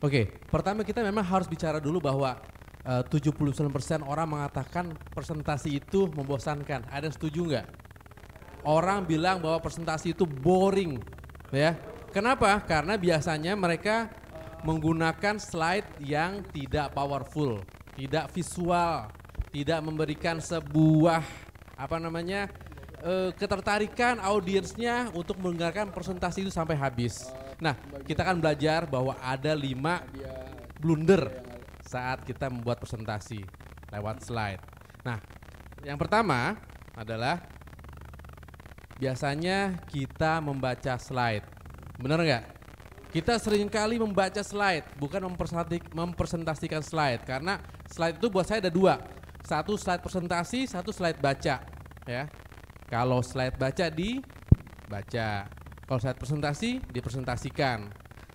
Oke, pertama kita memang harus bicara dulu bahwa 79% orang mengatakan presentasi itu membosankan. Ada yang setuju nggak? Orang bilang bahwa presentasi itu boring, ya. Kenapa? Karena biasanya mereka menggunakan slide yang tidak powerful, tidak visual, tidak memberikan sebuah ketertarikan audiensnya untuk mendengarkan presentasi itu sampai habis. Nah, kita akan belajar bahwa ada 5 blunder saat kita membuat presentasi lewat slide. Nah, yang pertama adalah biasanya kita membaca slide. Benar nggak? Kita seringkali membaca slide, bukan mempresentasikan slide. Karena slide itu buat saya ada 2. Satu slide presentasi, satu slide baca. Ya. Kalau slide baca dibaca. Kalau slide presentasi dipresentasikan.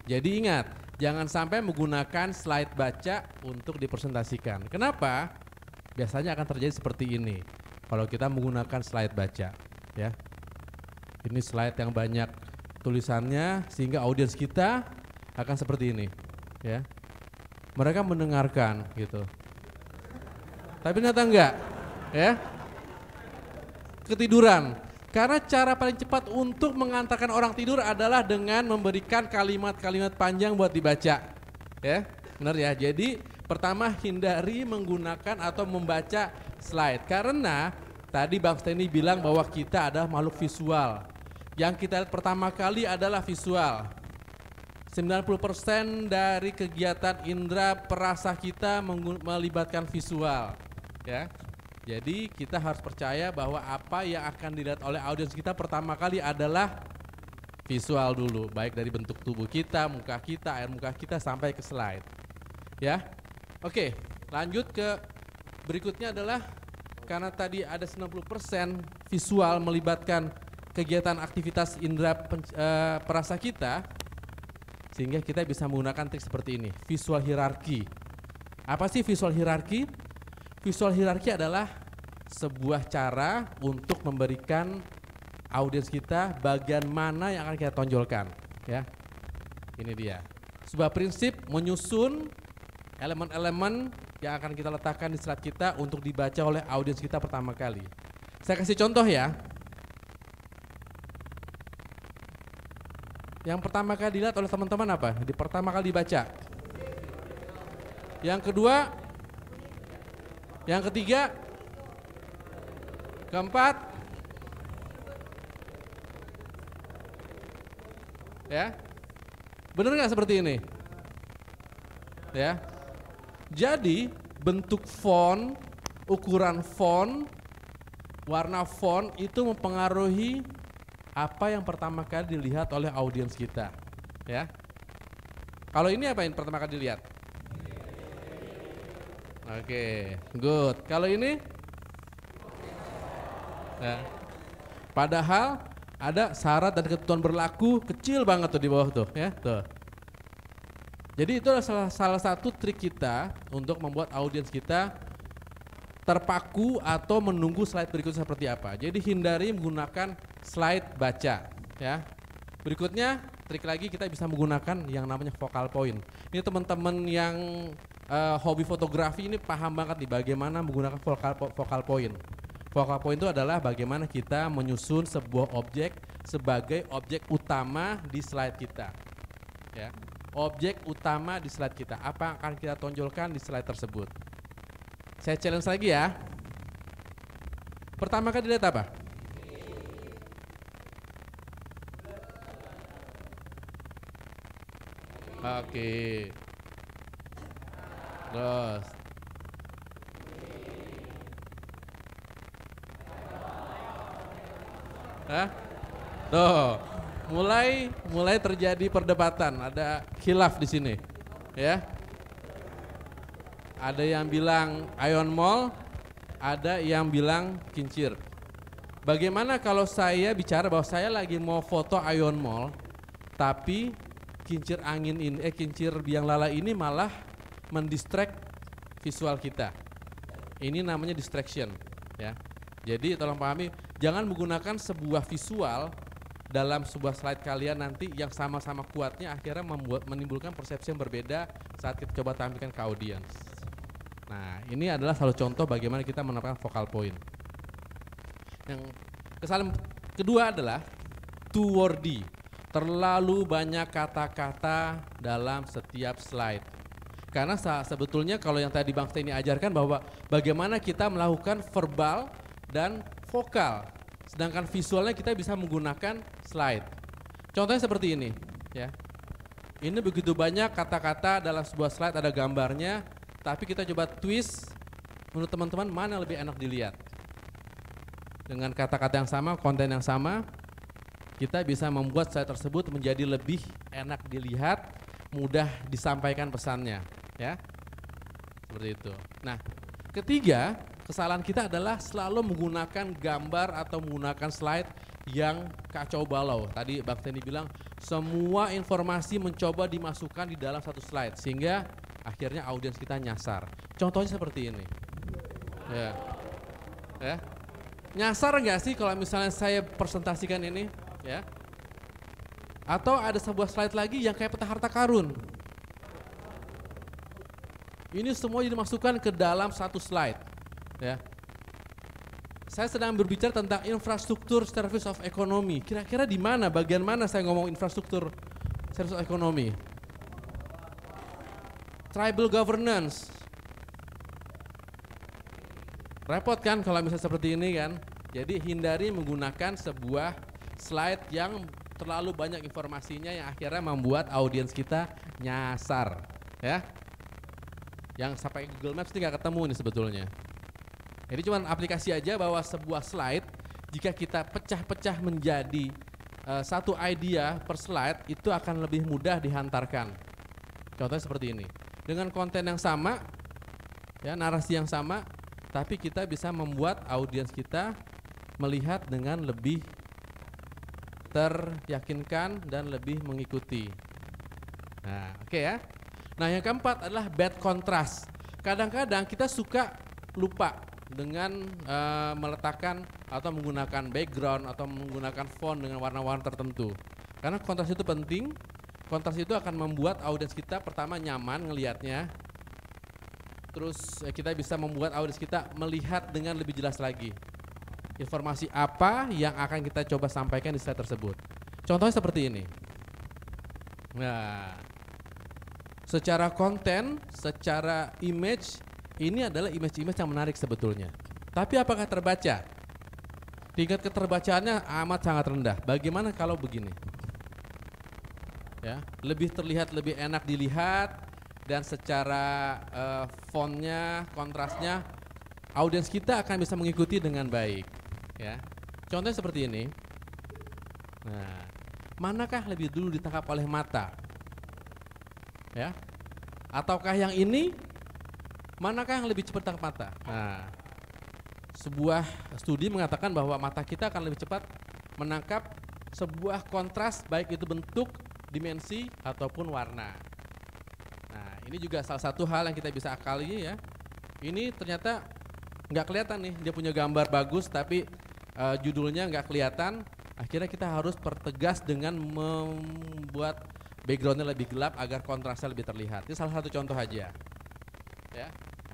Jadi ingat, jangan sampai menggunakan slide baca untuk dipresentasikan. Kenapa? Biasanya akan terjadi seperti ini. Kalau kita menggunakan slide baca, ya. Ini slide yang banyak tulisannya sehingga audiens kita akan seperti ini, ya. Mereka mendengarkan gitu. Tapi ternyata enggak, ya. Ketiduran. Karena cara paling cepat untuk mengantarkan orang tidur adalah dengan memberikan kalimat-kalimat panjang buat dibaca. Ya, benar ya. Jadi pertama hindari menggunakan atau membaca slide. Karena tadi Bang Steny bilang bahwa kita adalah makhluk visual. Yang kita lihat pertama kali adalah visual. 90% dari kegiatan indera perasa kita melibatkan visual. Ya. Jadi kita harus percaya bahwa apa yang akan dilihat oleh audiens kita pertama kali adalah visual dulu, baik dari bentuk tubuh kita, muka kita, air muka kita sampai ke slide. Ya. Oke, lanjut ke berikutnya adalah karena tadi ada 90% visual melibatkan kegiatan aktivitas indera perasa kita, sehingga kita bisa menggunakan trik seperti ini, visual hierarki. Apa sih visual hierarki? Visual hierarki adalah sebuah cara untuk memberikan audiens kita bagian mana yang akan kita tonjolkan, ya. Ini dia. Sebuah prinsip menyusun elemen-elemen yang akan kita letakkan di slide kita untuk dibaca oleh audiens kita pertama kali. Saya kasih contoh ya. Yang pertama kali dilihat oleh teman-teman apa? Di pertama kali dibaca. Yang kedua, yang ketiga, keempat, ya, benar nggak seperti ini? Ya, jadi bentuk font, ukuran font, warna font itu mempengaruhi apa yang pertama kali dilihat oleh audiens kita, ya. Kalau ini apa yang pertama kali dilihat? Oke, good. Kalau ini? Ya. Padahal ada syarat dan ketentuan berlaku kecil banget tuh di bawah tuh, ya. Tuh. Jadi itu adalah salah satu trik kita untuk membuat audiens kita terpaku atau menunggu slide berikutnya seperti apa. Jadi hindari menggunakan slide baca, ya. Berikutnya trik lagi kita bisa menggunakan yang namanya focal point. Ini teman-teman yang hobi fotografi ini paham banget nih bagaimana menggunakan focal point. Focal point itu adalah bagaimana kita menyusun sebuah objek sebagai objek utama di slide kita. Ya. Objek utama di slide kita. Apa yang akan kita tonjolkan di slide tersebut? Saya challenge lagi ya. Pertama kali dilihat apa? Oke. Terus. Hah? Tuh. Mulai terjadi perdebatan, ada khilaf di sini. Ya. Ada yang bilang Ion Mall, ada yang bilang kincir. Bagaimana kalau saya bicara bahwa saya lagi mau foto Ion Mall, tapi kincir angin ini, kincir biang lala ini malah mendistract visual kita. Ini namanya distraction, ya. Jadi tolong pahami, jangan menggunakan sebuah visual dalam sebuah slide kalian nanti yang sama-sama kuatnya akhirnya menimbulkan persepsi yang berbeda saat kita coba tampilkan ke audiens. Nah, ini adalah salah satu contoh bagaimana kita menerapkan focal point. Yang kesalahan kedua adalah too wordy. Terlalu banyak kata-kata dalam setiap slide. Karena sebetulnya kalau yang tadi Bang Steny ajarkan bahwa bagaimana kita melakukan verbal dan vokal. Sedangkan visualnya kita bisa menggunakan slide. Contohnya seperti ini, ya. Ini begitu banyak kata-kata dalam sebuah slide, ada gambarnya, tapi kita coba twist. Menurut teman-teman mana yang lebih enak dilihat? Dengan kata-kata yang sama, konten yang sama, kita bisa membuat slide tersebut menjadi lebih enak dilihat, mudah disampaikan pesannya, ya. Seperti itu. Nah, ketiga, kesalahan kita adalah selalu menggunakan gambar atau menggunakan slide yang kacau balau. Tadi Bang Steny bilang semua informasi mencoba dimasukkan di dalam satu slide sehingga akhirnya audiens kita nyasar. Contohnya seperti ini. Ya. Ya. Nyasar nggak sih kalau misalnya saya presentasikan ini, ya? Atau ada sebuah slide lagi yang kayak peta harta karun. Ini semua dimasukkan ke dalam satu slide, ya. Saya sedang berbicara tentang infrastruktur service of economy. Kira-kira di mana, bagian mana saya ngomong infrastruktur service of economy? Tribal governance. Repot kan kalau misalnya seperti ini kan? Jadi hindari menggunakan sebuah slide yang terlalu banyak informasinya yang akhirnya membuat audiens kita nyasar, ya. Yang sampai Google Maps ini nggak ketemu nih sebetulnya. Jadi cuma aplikasi aja bahwa sebuah slide jika kita pecah-pecah menjadi satu idea per slide itu akan lebih mudah dihantarkan. Contohnya seperti ini. Dengan konten yang sama, ya narasi yang sama, tapi kita bisa membuat audiens kita melihat dengan lebih teryakinkan dan lebih mengikuti. Nah, oke ya. Nah, yang keempat adalah bad contrast. Kadang-kadang kita suka lupa dengan meletakkan atau menggunakan background atau menggunakan font dengan warna-warna tertentu. Karena kontras itu penting. Kontras itu akan membuat audiens kita pertama nyaman ngelihatnya. Terus kita bisa membuat audiens kita melihat dengan lebih jelas lagi. Informasi apa yang akan kita coba sampaikan di slide tersebut. Contohnya seperti ini. Nah, secara konten, secara image, ini adalah image-image yang menarik sebetulnya. Tapi apakah terbaca? Tingkat keterbacaannya amat sangat rendah. Bagaimana kalau begini? Ya, lebih terlihat lebih enak dilihat dan secara fontnya, kontrasnya, audiens kita akan bisa mengikuti dengan baik. Ya, contohnya seperti ini. Nah, manakah lebih dulu ditangkap oleh mata? Ya, ataukah yang ini? Manakah yang lebih cepat tangkap mata? Nah, sebuah studi mengatakan bahwa mata kita akan lebih cepat menangkap sebuah kontras baik itu bentuk, dimensi ataupun warna. Nah, ini juga salah satu hal yang kita bisa akali ya. Ini ternyata nggak kelihatan nih, dia punya gambar bagus tapi judulnya nggak kelihatan. Akhirnya kita harus pertegas dengan membuat backgroundnya lebih gelap agar kontrasnya lebih terlihat. Ini salah satu contoh aja. Ya.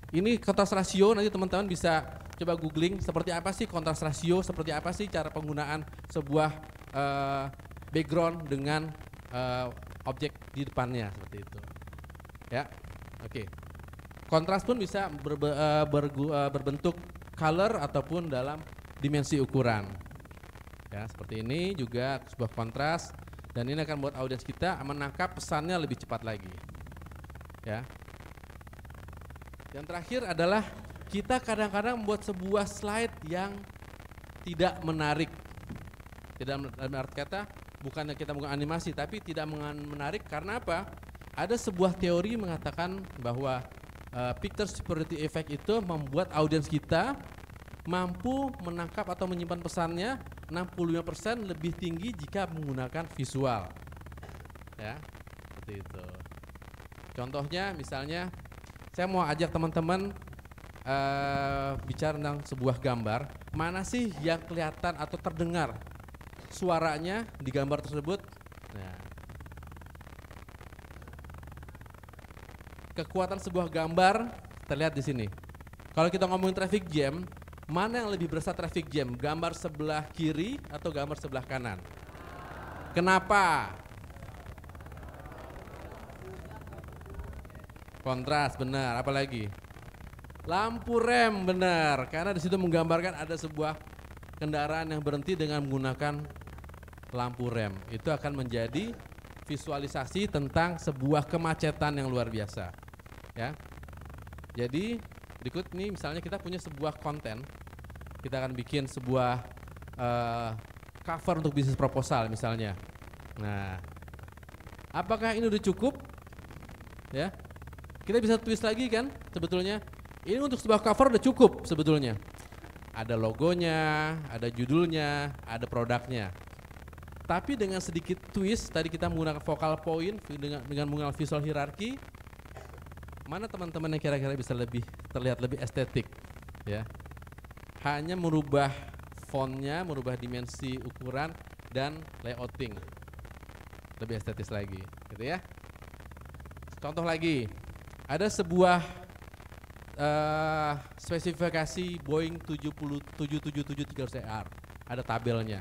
Ini kontras rasio, nanti teman-teman bisa coba googling seperti apa sih kontras rasio, seperti apa sih cara penggunaan sebuah background dengan objek di depannya seperti itu. Ya, oke. Kontras pun bisa berbentuk color ataupun dalam dimensi ukuran. Ya, seperti ini juga sebuah kontras dan ini akan membuat audiens kita menangkap pesannya lebih cepat lagi. Ya. Yang terakhir adalah kita kadang-kadang membuat sebuah slide yang tidak menarik. Tidak menarik kata, bukannya kita menggunakan animasi, tapi tidak menarik karena apa? Ada sebuah teori mengatakan bahwa picture superiority effect itu membuat audiens kita mampu menangkap atau menyimpan pesannya 65% lebih tinggi jika menggunakan visual. Ya, seperti itu. Contohnya misalnya saya mau ajak teman-teman bicara tentang sebuah gambar, mana sih yang kelihatan atau terdengar suaranya di gambar tersebut. Nah, kekuatan sebuah gambar terlihat di sini. Kalau kita ngomongin traffic jam, mana yang lebih berasa traffic jam? Gambar sebelah kiri atau gambar sebelah kanan? Kenapa? Kontras, benar. Apalagi? Lampu rem, benar. Karena di situ menggambarkan ada sebuah kendaraan yang berhenti dengan menggunakan lampu rem. Itu akan menjadi visualisasi tentang sebuah kemacetan yang luar biasa. Ya. Jadi berikut nih, misalnya kita punya sebuah konten, kita akan bikin sebuah cover untuk bisnis proposal misalnya. Nah, apakah ini udah cukup? Ya, kita bisa twist lagi kan sebetulnya. Ini untuk sebuah cover udah cukup sebetulnya. Ada logonya, ada judulnya, ada produknya. Tapi dengan sedikit twist, tadi kita menggunakan focal point dengan menggunakan visual hierarki. Mana teman-teman yang kira-kira bisa lebih terlihat lebih estetik, ya? Hanya merubah fontnya, merubah dimensi ukuran dan layouting, lebih estetis lagi, gitu ya. Contoh lagi, ada sebuah spesifikasi Boeing 777-300ER, ada tabelnya.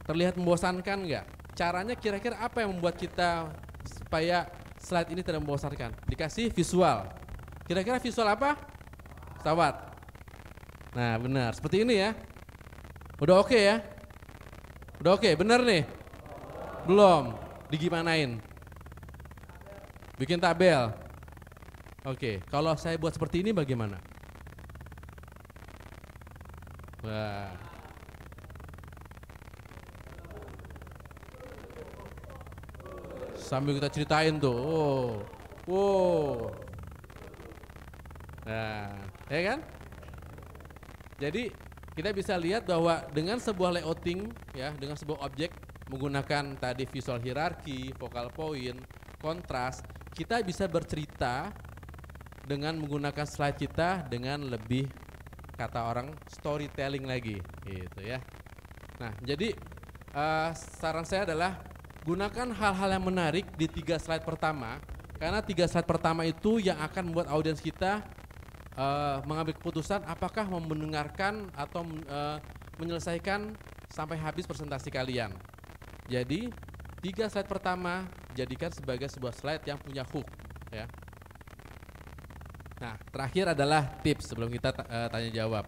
Terlihat membosankan nggak? Caranya kira-kira apa yang membuat kita supaya slide ini tidak membosankan? Dikasih visual. Kira-kira visual apa? Pesawat. Nah, benar. Seperti ini ya. Udah oke ya? Udah oke, benar nih? Belum. Digimanain? Bikin tabel. Oke, kalau saya buat seperti ini bagaimana? Wah. Sambil kita ceritain tuh. Oh. Wow. Nah, ya kan? Jadi kita bisa lihat bahwa dengan sebuah layouting, ya, dengan sebuah objek menggunakan tadi visual hierarki, focal point, kontras, kita bisa bercerita dengan menggunakan slide kita dengan lebih, kata orang, storytelling lagi, gitu ya. Nah, jadi saran saya adalah gunakan hal-hal yang menarik di 3 slide pertama, karena 3 slide pertama itu yang akan membuat audiens kita mengambil keputusan apakah mau mendengarkan atau menyelesaikan sampai habis presentasi kalian. Jadi 3 slide pertama jadikan sebagai sebuah slide yang punya hook, ya. Nah, terakhir adalah tips sebelum kita tanya jawab.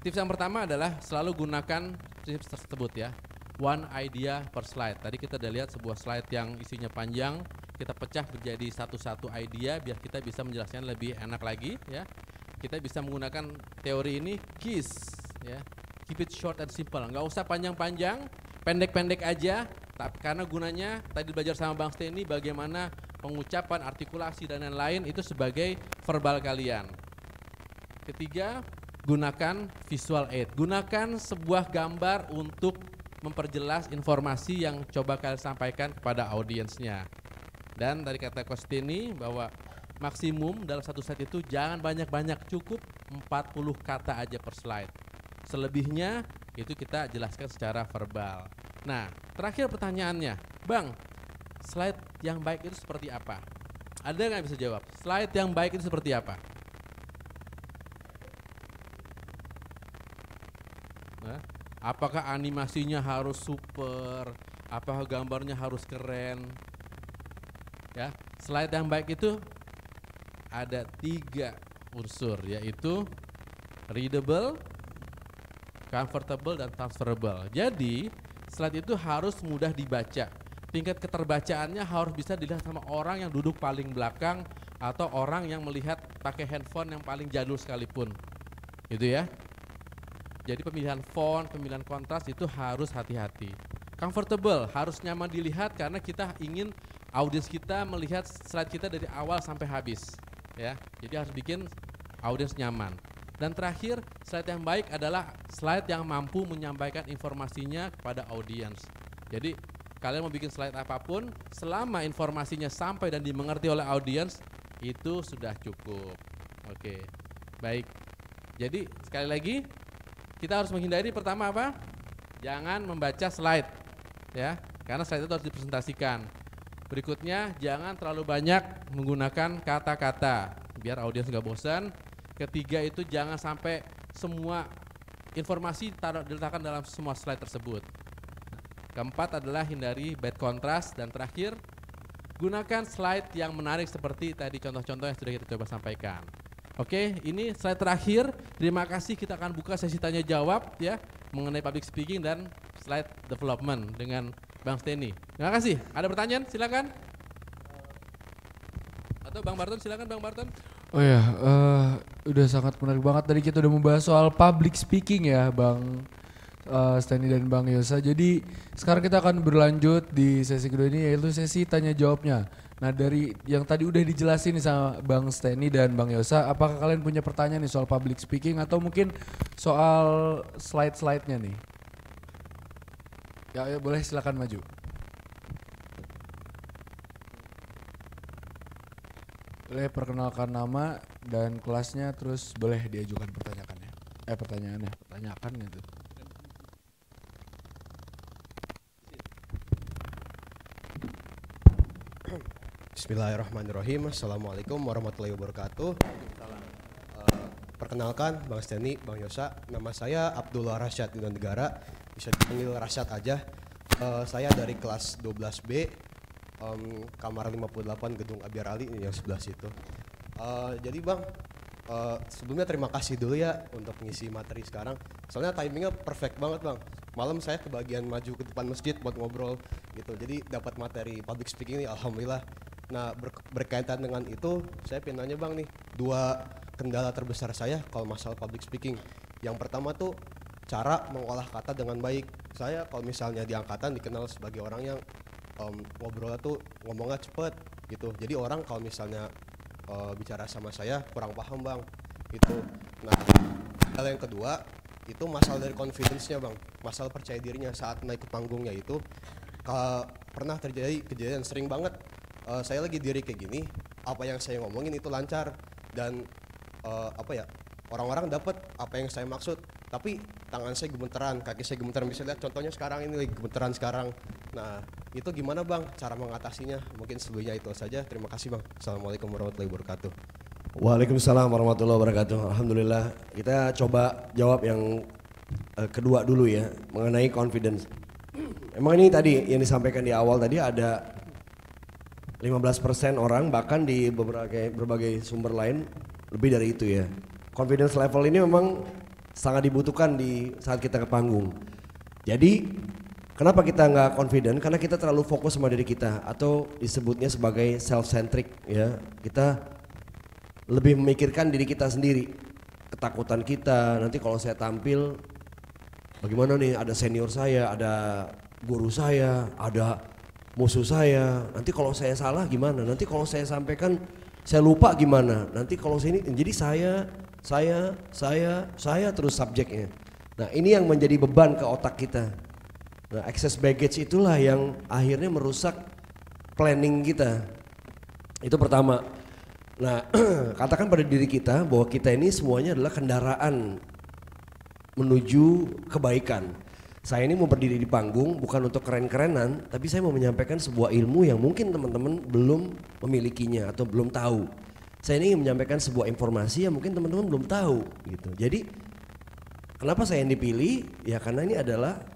Tips yang pertama adalah selalu gunakan tips tersebut, ya. One idea per slide. Tadi kita udah lihat sebuah slide yang isinya panjang, kita pecah menjadi satu-satu idea biar kita bisa menjelaskan lebih enak lagi, ya. Kita bisa menggunakan teori ini KISS, ya. Keep it short and simple. Nggak usah panjang-panjang, pendek-pendek aja. Karena gunanya tadi belajar sama Bang Steny bagaimana pengucapan, artikulasi dan lain-lain itu sebagai verbal kalian. Ketiga, gunakan visual aid. Gunakan sebuah gambar untuk memperjelas informasi yang coba kalian sampaikan kepada audiensnya. Dan dari kata Coach Steny bahwa maksimum dalam satu slide itu jangan banyak-banyak, cukup 40 kata aja per slide. Selebihnya itu kita jelaskan secara verbal. Nah, terakhir pertanyaannya, Bang, slide yang baik itu seperti apa? Ada nggak bisa jawab? Slide yang baik itu seperti apa? Nah, apakah animasinya harus super? Apakah gambarnya harus keren? Ya, slide yang baik itu ada 3 unsur, yaitu readable, comfortable, dan transferable. Jadi slide itu harus mudah dibaca. Tingkat keterbacaannya harus bisa dilihat sama orang yang duduk paling belakang atau orang yang melihat pakai handphone yang paling jadul sekalipun. Gitu ya. Jadi pemilihan font, pemilihan kontras itu harus hati-hati. Comfortable, harus nyaman dilihat karena kita ingin audiens kita melihat slide kita dari awal sampai habis. Ya, jadi harus bikin audiens nyaman. Dan terakhir, slide yang baik adalah slide yang mampu menyampaikan informasinya kepada audiens. Jadi kalian mau bikin slide apapun, selama informasinya sampai dan dimengerti oleh audiens, itu sudah cukup. Oke, baik. Jadi sekali lagi, kita harus menghindari pertama apa? jangan membaca slide ya, karena slide itu harus dipresentasikan. Berikutnya, jangan terlalu banyak menggunakan kata-kata biar audiens nggak bosan. Ketiga itu jangan sampai semua informasi diletakkan dalam semua slide tersebut. Keempat adalah hindari bad contrast, dan terakhir gunakan slide yang menarik seperti tadi contoh-contoh yang sudah kita coba sampaikan. Oke, ini slide terakhir. Terima kasih, kita akan buka sesi tanya jawab ya mengenai public speaking dan slide development dengan Bang Steny. Terima kasih. Ada pertanyaan? Silakan. Atau Bang Barton, silakan Bang Barton. Oh ya, udah sangat menarik banget. Tadi kita udah membahas soal public speaking ya, Bang Steny dan Bang Yosa. Jadi sekarang kita akan berlanjut di sesi kedua ini, yaitu sesi tanya jawabnya. Nah, dari yang tadi udah dijelasin nih sama Bang Steny dan Bang Yosa, apakah kalian punya pertanyaan nih soal public speaking atau mungkin soal slide-slide-nya nih? Ya, boleh silakan maju. Boleh perkenalkan nama dan kelasnya, terus boleh diajukan pertanyaannya. Pertanyaannya tuh. Bismillahirrahmanirrahim. Assalamualaikum warahmatullahi wabarakatuh. Perkenalkan Bang Steny, Bang Yosa. Nama saya Abdullah Rasyad Negara, bisa dipanggil Rasyad aja. Saya dari kelas 12B, kamar 58 gedung Abiar Ali yang sebelah situ. Jadi Bang, sebelumnya terima kasih dulu ya untuk ngisi materi sekarang. Soalnya timingnya perfect banget Bang. Malam saya kebagian maju ke depan masjid buat ngobrol gitu. Jadi dapat materi public speaking ini alhamdulillah. Nah berkaitan dengan itu saya pengen nanya Bang nih, 2 kendala terbesar saya kalau masalah public speaking. Yang pertama tuh cara mengolah kata dengan baik. Saya kalau misalnya di angkatan dikenal sebagai orang yang ngobrolnya tuh ngomongnya cepet gitu. Jadi orang kalau misalnya bicara sama saya kurang paham Bang gitu. Nah hal yang kedua itu masalah dari confidence-nya Bang, masalah percaya dirinya saat naik ke panggungnya itu. Pernah terjadi kejadian sering banget, saya lagi diri kayak gini, apa yang saya ngomongin itu lancar dan orang-orang dapat apa yang saya maksud, tapi tangan saya gemeteran, kaki saya gemeteran. Bisa lihat contohnya sekarang ini lagi gemeteran sekarang. Nah itu gimana Bang cara mengatasinya? Mungkin sebelumnya itu saja. Terima kasih Bang. Assalamualaikum warahmatullahi wabarakatuh. Waalaikumsalam warahmatullahi wabarakatuh. Alhamdulillah, kita coba jawab yang kedua dulu ya, mengenai confidence. Emang ini tadi yang disampaikan di awal tadi ada 15% orang, bahkan di berbagai sumber lain lebih dari itu ya. Confidence level ini memang sangat dibutuhkan di saat kita ke panggung. Jadi kenapa kita nggak confident? Karena kita terlalu fokus sama diri kita, atau disebutnya sebagai self-centric ya. Kita lebih memikirkan diri kita sendiri, ketakutan kita. Nanti kalau saya tampil bagaimana nih, ada senior saya, ada guru saya, ada musuh saya. Nanti kalau saya salah gimana? Nanti kalau saya sampaikan saya lupa gimana? Nanti kalau sini, jadi saya terus subjeknya. Nah ini yang menjadi beban ke otak kita. Nah excess baggage itulah yang akhirnya merusak planning kita. Itu pertama. Nah katakan pada diri kita bahwa kita ini semuanya adalah kendaraan menuju kebaikan. Saya ini mau berdiri di panggung bukan untuk keren-kerenan, tapi saya mau menyampaikan sebuah ilmu yang mungkin teman-teman belum memilikinya atau belum tahu. Saya ini ingin menyampaikan sebuah informasi yang mungkin teman-teman belum tahu gitu. Jadi kenapa saya yang dipilih? Ya karena ini adalah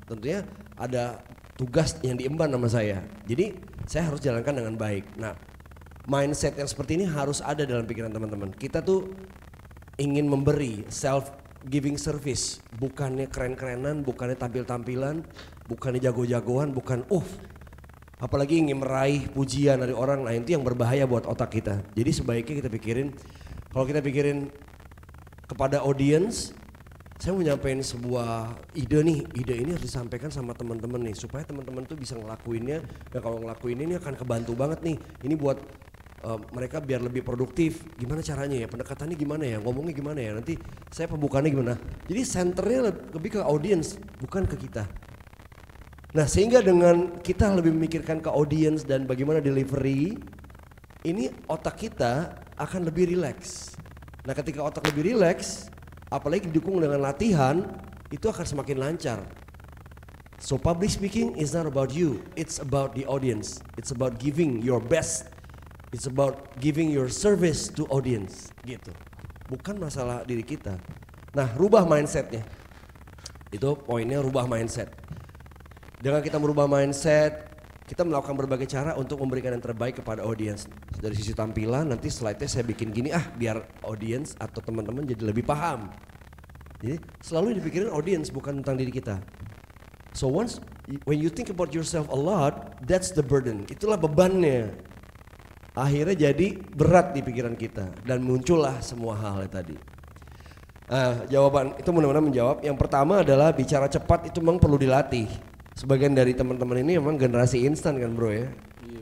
tentunya ada tugas yang diemban sama saya. Jadi saya harus jalankan dengan baik. Nah mindset yang seperti ini harus ada dalam pikiran teman-teman. Kita tuh ingin memberi self giving service, bukannya keren-kerenan, bukannya tampil-tampilan, bukannya jago-jagoan, bukan apalagi ingin meraih pujian dari orang. Nah itu yang berbahaya buat otak kita. Jadi sebaiknya kita pikirin, kalau kita pikirin kepada audience, saya mau nyampein sebuah ide nih, ide ini harus disampaikan sama teman-teman nih, supaya teman-teman tuh bisa ngelakuinnya. Dan kalau ngelakuin ini akan kebantu banget nih, ini buat mereka biar lebih produktif. Gimana caranya ya, pendekatannya gimana ya, ngomongnya gimana ya, nanti saya pembukaannya gimana. Jadi senternya lebih ke audience, bukan ke kita. Nah sehingga dengan kita lebih memikirkan ke audience dan bagaimana delivery, ini otak kita akan lebih rileks. Nah ketika otak lebih rileks, apalagi didukung dengan latihan, itu akan semakin lancar. So public speaking is not about you, it's about the audience. It's about giving your best. It's about giving your service to audience gitu. Bukan masalah diri kita. Nah, rubah mindsetnya. Itu poinnya, rubah mindset. Dengan kita merubah mindset, kita melakukan berbagai cara untuk memberikan yang terbaik kepada audience. Dari sisi tampilan, nanti slide-nya saya bikin gini biar audience atau teman-teman jadi lebih paham. Jadi selalu dipikirin audience, bukan tentang diri kita. So when you think about yourself a lot, that's the burden. Itulah bebannya. Akhirnya jadi berat di pikiran kita dan muncullah semua hal tadi. Jawaban itu mudah-mudahan menjawab. Yang pertama adalah bicara cepat itu memang perlu dilatih. Sebagian dari teman-teman ini memang generasi instan kan bro ya.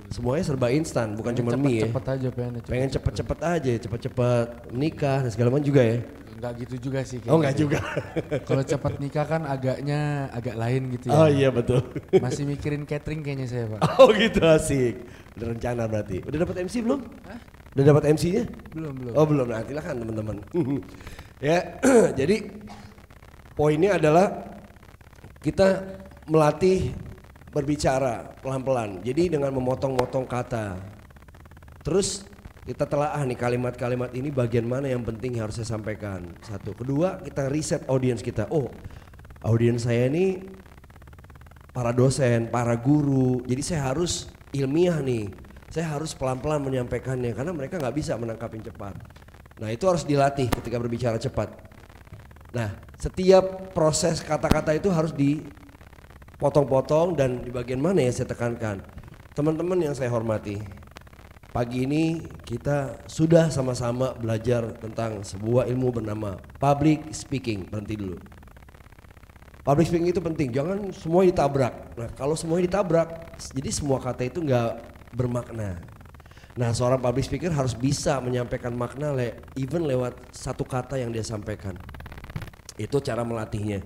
Semuanya serba instan, bukan cuma mie ya. Cepet aja pengen cepet-cepet aja, cepet-cepet nikah dan segala macam juga ya. Enggak gitu juga sih. Oh enggak juga. Kalau cepat nikah kan agak lain gitu ya. Oh iya betul. Masih mikirin catering kayaknya saya Pak. Oh gitu, asik. Udah rencana berarti. Udah dapat MC belum? Hah? Udah dapat MC-nya? Belum. Oh belum, nanti lah kan teman-teman. Ya, jadi poinnya adalah kita melatih berbicara pelan-pelan. Jadi dengan memotong-motong kata. Terus kita telaah nih kalimat-kalimat ini bagian mana yang penting harus saya sampaikan. Satu. Kedua, kita riset audiens kita. Oh, audiens saya ini para dosen, para guru. Jadi saya harus ilmiah nih. Saya harus pelan-pelan menyampaikannya karena mereka nggak bisa menangkapin cepat. Nah, itu harus dilatih ketika berbicara cepat. Nah, setiap proses kata-kata itu harus dipotong-potong dan di bagian mana ya saya tekankan. Teman-teman yang saya hormati, pagi ini kita sudah sama-sama belajar tentang sebuah ilmu bernama public speaking. Berhenti dulu. Public speaking itu penting, jangan semua ditabrak. Nah, kalau semuanya ditabrak, jadi semua kata itu nggak bermakna. Nah, seorang public speaker harus bisa menyampaikan makna even lewat satu kata yang dia sampaikan. Itu cara melatihnya.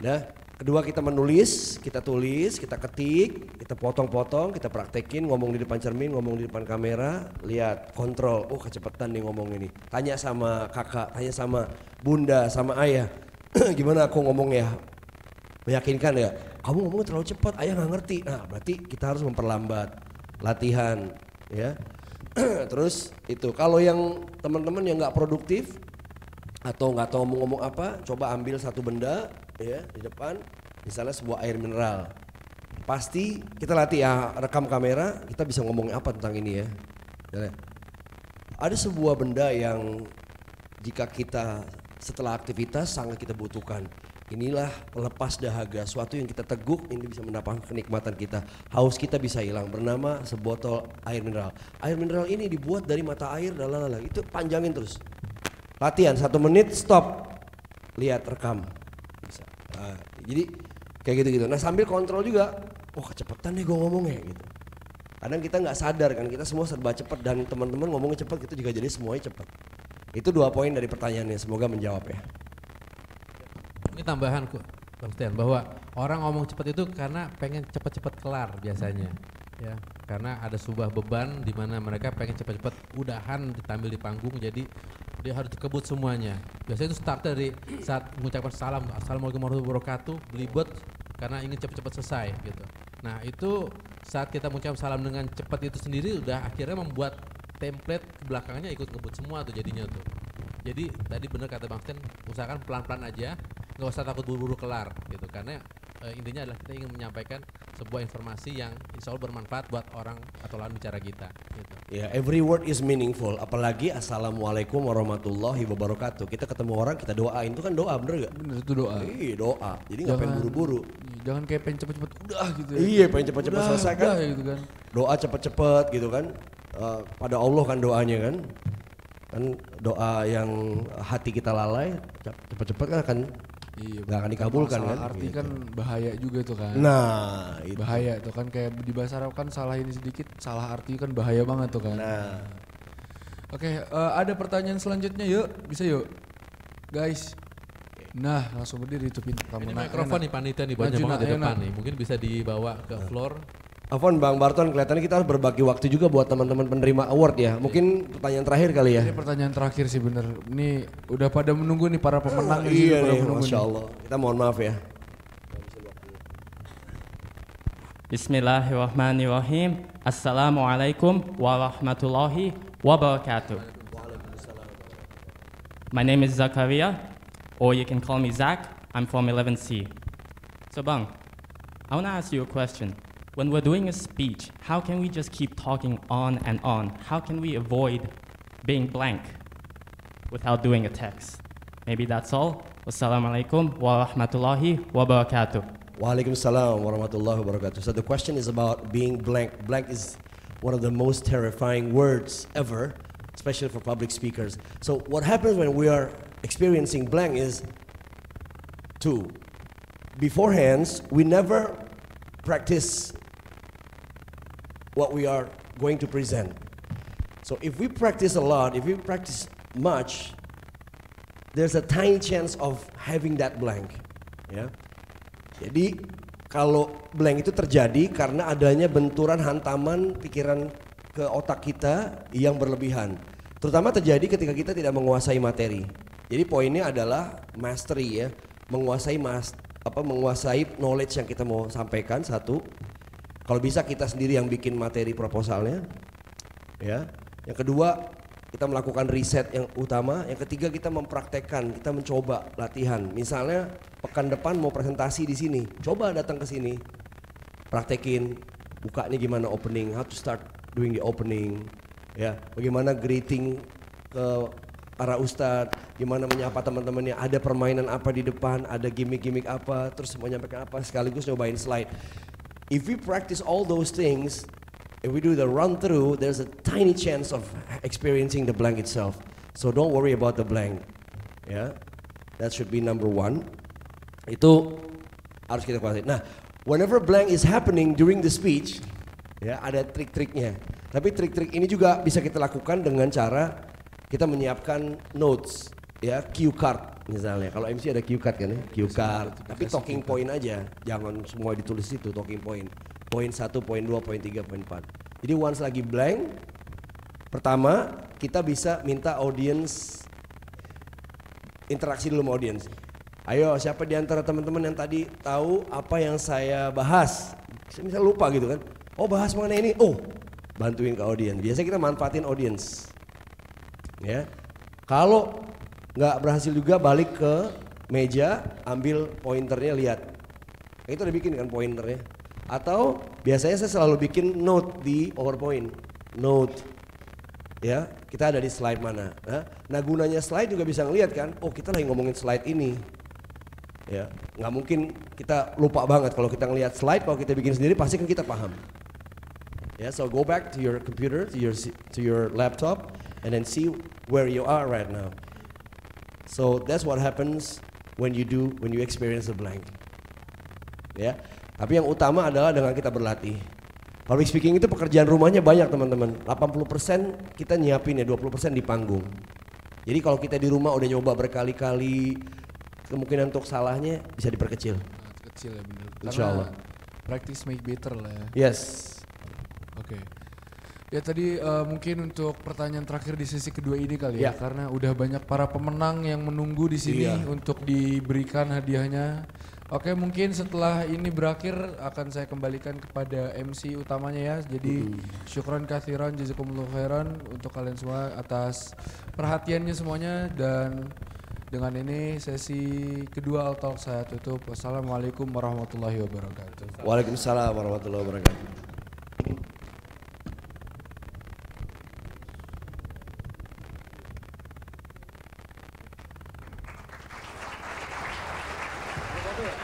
Nah, kedua kita menulis, kita tulis, kita ketik, kita potong-potong, kita praktekin, ngomong di depan cermin, ngomong di depan kamera, lihat, kontrol. Oh, kecepatan nih ngomong ini. Tanya sama kakak, tanya sama bunda, sama ayah. Gimana aku ngomong ya? Meyakinkan ya, kamu ngomongnya terlalu cepat, ayah nggak ngerti. Nah, berarti kita harus memperlambat, latihan, ya. Terus itu, kalau yang teman-teman yang nggak produktif atau nggak tahu ngomong apa, coba ambil satu benda, ya, di depan, misalnya sebuah air mineral. Pasti kita latih ya, rekam kamera, kita bisa ngomong apa tentang ini ya. Ada sebuah benda yang jika kita setelah aktivitas sangat kita butuhkan. Inilah pelepas dahaga, suatu yang kita teguk ini bisa mendapatkan kenikmatan kita. Haus kita bisa hilang, bernama sebotol air mineral. Air mineral ini dibuat dari mata air, itu panjangin terus. Latihan 1 menit, stop, lihat, rekam. Bisa. Nah, jadi kayak gitu-gitu. Nah, sambil kontrol juga, kecepatan nih gue ngomongnya gitu. Kadang kita nggak sadar kan, kita semua serba cepat dan teman-teman ngomongnya cepat, itu juga jadi semuanya cepat. Itu 2 poin dari pertanyaannya, semoga menjawab ya. Ini tambahan Bang Stian, bahwa orang ngomong cepat itu karena pengen cepat-cepat kelar biasanya, ya. Karena ada sebuah beban di mana mereka pengen cepat-cepat udahan ditampil di panggung, jadi dia harus dikebut semuanya. Biasanya itu start dari saat mengucapkan salam, assalamualaikum warahmatullahi wabarakatuh, belibet karena ingin cepat-cepat selesai gitu. Nah, itu saat kita mengucapkan salam dengan cepat itu sendiri udah akhirnya membuat template belakangnya ikut ngebut semua tuh jadinya tuh. Jadi tadi benar kata Bang Stian, usahakan pelan-pelan aja, nggak usah takut buru-buru kelar gitu. Karena intinya adalah kita ingin menyampaikan sebuah informasi yang insya Allah bermanfaat buat orang atau lawan bicara kita. Gitu. Ya, every word is meaningful. Apalagi assalamualaikum warahmatullahi wabarakatuh. Kita ketemu orang kita doain, itu kan doa, bener gak? Bener itu doa. Iya doa. Jadi nggak pengen buru-buru. Jangan kayak pengen cepet-cepet udah gitu ya. Iya, pengen cepet-cepet selesai kan. Gitu kan. Doa cepet-cepet gitu kan. Pada Allah kan doanya kan. Kan doa yang hati kita lalai cepet-cepet kan akan nggak akan dikabulkan kan. Arti gitu. kan bahaya juga tuh kan. Nah, itu. Bahaya tuh kan, kayak di bahasa Arab kan salah ini sedikit, salah arti kan bahaya banget tuh kan. Nah. Oke, ada pertanyaan selanjutnya yuk, bisa yuk. Guys. Nah, langsung berdiri tuh pintu kamu. Ini mikrofon nih panitia nih banyak banget di depan nih. Mungkin bisa dibawa ke floor. Afwan, Bang Barton, kelihatannya kita harus berbagi waktu juga buat teman-teman penerima award ya. Mungkin pertanyaan terakhir kali ya. Ini pertanyaan terakhir sih bener. Ini udah pada menunggu nih para pemenang. Iya nih, Masya Allah. Kita mohon maaf ya. Bismillahirrahmanirrahim. Assalamualaikum warahmatullahi wabarakatuh. My name is Zakaria, or you can call me Zach. I'm from 11C. So Bang, I want to ask you a question. When we're doing a speech, how can we just keep talking on and on? How can we avoid being blank without doing a text? Maybe that's all. Wassalamualaikum warahmatullahi wabarakatuh. Waalaikumsalam warahmatullahi wabarakatuh. So the question is about being blank. Blank is one of the most terrifying words ever, especially for public speakers. So what happens when we are experiencing blank is two. Beforehand, we never practice what we are going to present. So if we practice a lot, if we practice much, there's a tiny chance of having that blank. Ya. Jadi kalau blank itu terjadi karena adanya benturan hantaman pikiran ke otak kita yang berlebihan. Terutama terjadi ketika kita tidak menguasai materi. Jadi poinnya adalah mastery ya, menguasai menguasai knowledge yang kita mau sampaikan satu. Kalau bisa kita sendiri yang bikin materi proposalnya, ya. Yang kedua kita melakukan riset yang utama. Yang ketiga kita mempraktekkan, kita mencoba latihan. Misalnya pekan depan mau presentasi di sini, coba datang ke sini, praktekin, bukanya gimana opening, how to start doing the opening, ya. Bagaimana greeting ke para ustadz, gimana menyapa teman-temannya, ada permainan apa di depan, ada gimmick-gimmick apa, terus mau nyampaikan apa, sekaligus nyobain slide. If we practice all those things, if we do the run through, there's a tiny chance of experiencing the blank itself. So don't worry about the blank. Ya, that should be number one. Itu harus kita kuasai. Nah, whenever blank is happening during the speech, ya ada trik-triknya. Tapi trik-trik ini juga bisa kita lakukan dengan cara kita menyiapkan notes, ya cue card misalnya. Kalau MC ada cue card kan ya, cue card. Tapi talking point aja, jangan semua ditulis itu talking point. Poin 1, poin 2, poin 3, poin 4. Jadi once lagi blank, pertama kita bisa minta audience interaksi dulu sama audience. Ayo siapa di antara teman-teman yang tadi tahu apa yang saya bahas? Saya misal lupa gitu kan. Oh bahas mengenai ini. Oh bantuin ke audience. Biasanya kita manfaatin audience. Ya. Kalau nggak berhasil juga balik ke meja, ambil pointernya lihat. Itu udah bikin kan pointernya. Atau biasanya saya selalu bikin note di PowerPoint. Note. Ya, kita ada di slide mana. Nah gunanya slide juga bisa ngelihat kan. Oh kita lagi ngomongin slide ini. Ya, nggak mungkin kita lupa banget kalau kita ngelihat slide. Kalau kita bikin sendiri pasti kan kita paham. Ya, so go back to your computer, to your laptop, and then see where you are right now. So that's what happens when you experience a blank. Ya, tapi yang utama adalah dengan kita berlatih. Public speaking itu pekerjaan rumahnya banyak teman-teman. 80% kita nyiapin ya, 20% di panggung. Jadi kalau kita di rumah udah nyoba berkali-kali, kemungkinan untuk salahnya bisa diperkecil. Sangat kecil ya bener. Insya Allah. Practice make better lah ya. Yes. Oke. Ya tadi mungkin untuk pertanyaan terakhir di sesi kedua ini kali ya, karena udah banyak para pemenang yang menunggu di sini untuk diberikan hadiahnya. Oke, mungkin setelah ini berakhir akan saya kembalikan kepada MC utamanya ya. Jadi syukran kathiran jazakumullah khairan untuk kalian semua atas perhatiannya semuanya, dan dengan ini sesi kedua Al Talk saya tutup. Wassalamualaikum warahmatullahi wabarakatuh. Waalaikumsalam warahmatullahi wabarakatuh. Satu ya?